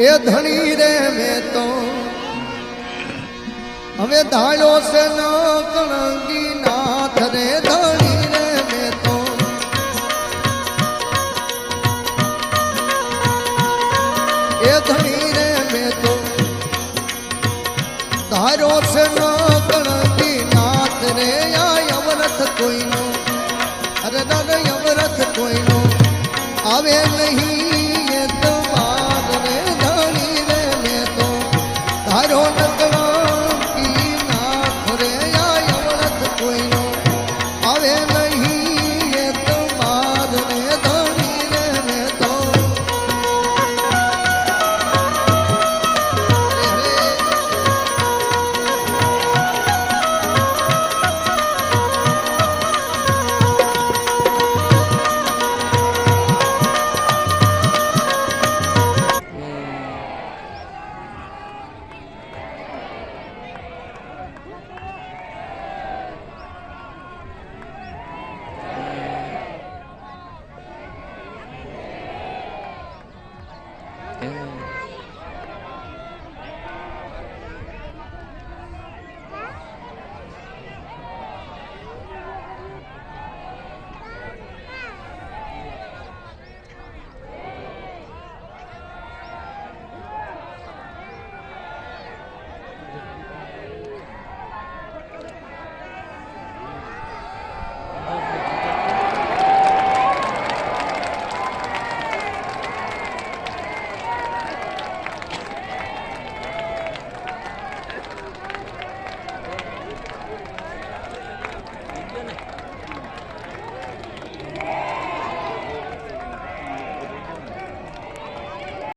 એ ધણી રે મેં તો હવે ધાડો છે ન કણગી નાથ રે ધણી રે મેં તો એ ધણી રે મેં તો ધારો છે ન કણગી નાથ રે આ અવરથ કોઈનો અરે દાદા અવરથ કોઈનો આવે નહીં એ તો બાદ રે ધણી રે મેં તો ધારો નકળાંકી નાથ રે આ અવરથ કોઈનો આવે નહીં એ તો બાદ રે ધણી રે મેં તો Yeah.